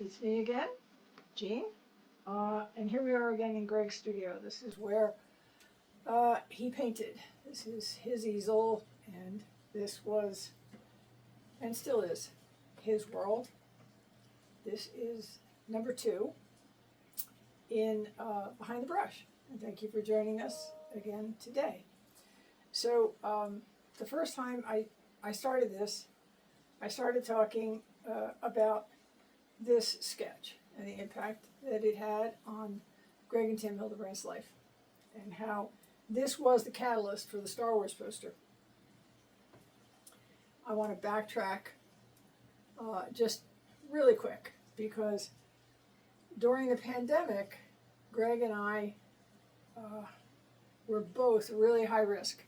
It's me again, Jean. And here we are again in Greg's studio. This is where he painted. This is his easel, and this was, and still is, his world. This is number 2 in Behind the Brush. And thank you for joining us again today. So the first time I started this, I started talking about this sketch and the impact that it had on Greg and Tim Hildebrandt's life, and how this was the catalyst for the Star Wars poster. I want to backtrack just really quick, because during the pandemic, Greg and I were both really high risk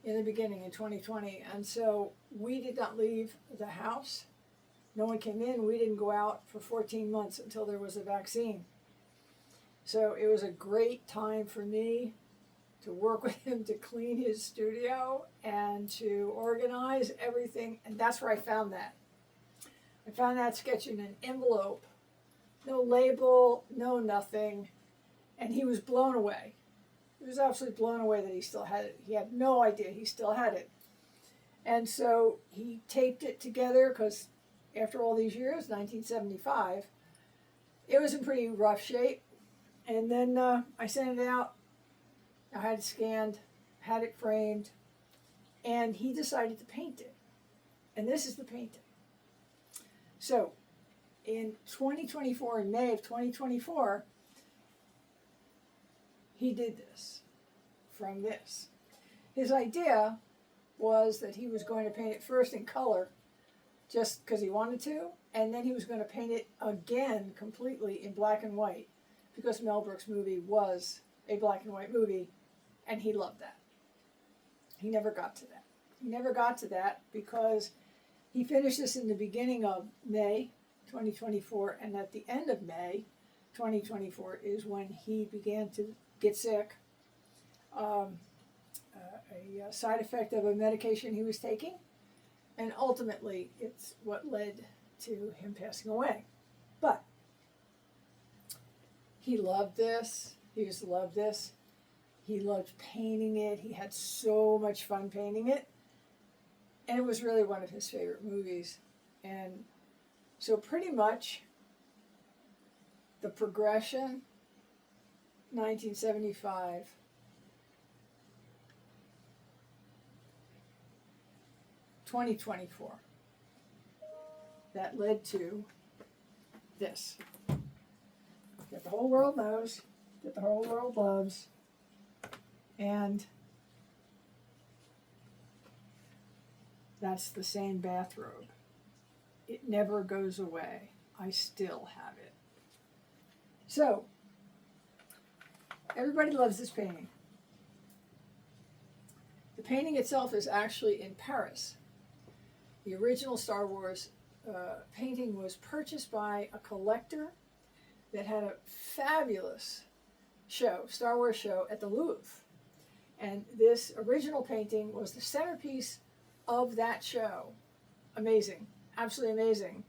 in the beginning in 2020, and so we did not leave the house. No one came in. We didn't go out for 14 months until there was a vaccine. So it was a great time for me to work with him to clean his studio and to organize everything. And that's where I found that. I found that sketch in an envelope. No label, no nothing. And he was blown away. He was absolutely blown away that he still had it. He had no idea he still had it. And so he taped it together, because after all these years, 1975, it was in pretty rough shape. And then I sent it out. I had it scanned, had it framed, and he decided to paint it. And this is the painting. So in 2024, in May of 2024, he did this from this. His idea was that he was going to paint it first in color, just because he wanted to, and then he was going to paint it again completely in black and white, because Mel Brooks' movie was a black and white movie, and he loved that. He never got to that. He never got to that because he finished this in the beginning of May 2024, and at the end of May 2024 is when he began to get sick. A side effect of a medication he was taking. And ultimately, it's what led to him passing away. But he loved this. He used to love this. He loved painting it. He had so much fun painting it. And it was really one of his favorite movies. And so pretty much the progression, 1975, (2024), that led to this, that the whole world knows, that the whole world loves, and that's the same bathrobe. It never goes away. I still have it. So, everybody loves this painting. The painting itself is actually in Paris. The original Star Wars painting was purchased by a collector that had a fabulous show, Star Wars show, at the Louvre. And this original painting was the centerpiece of that show. Amazing, absolutely amazing.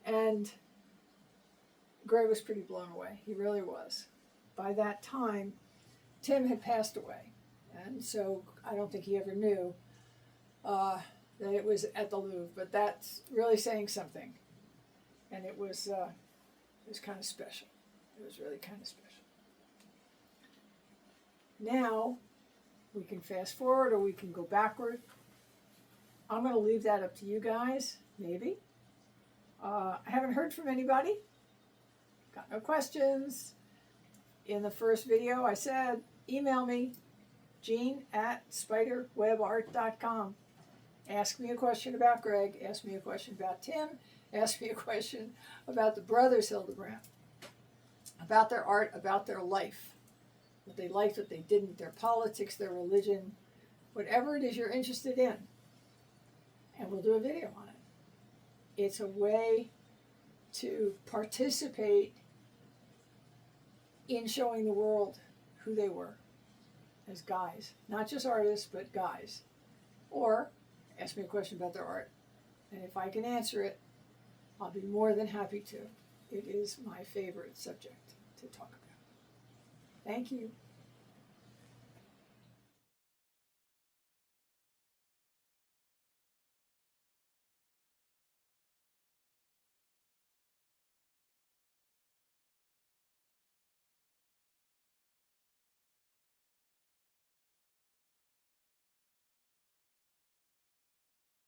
And Greg was pretty blown away. He really was. By that time, Tim had passed away. And so I don't think he ever knew that it was at the Louvre, but that's really saying something. And it was kind of special. It was really kind of special. Now, we can fast forward or we can go backward. I'm going to leave that up to you guys, maybe. I haven't heard from anybody. Got no questions. In the first video, I said, email me, Jean@Spiderwebart.com. Ask me a question about Greg. Ask me a question about Tim. Ask me a question about the Brothers Hildebrandt. About their art, about their life. What they liked, what they didn't, their politics, their religion. Whatever it is you're interested in. And we'll do a video on it. It's a way to participate in showing the world who they were as guys. Not just artists, but guys. Or ask me a question about their art. And if I can answer it, I'll be more than happy to. It is my favorite subject to talk about. Thank you.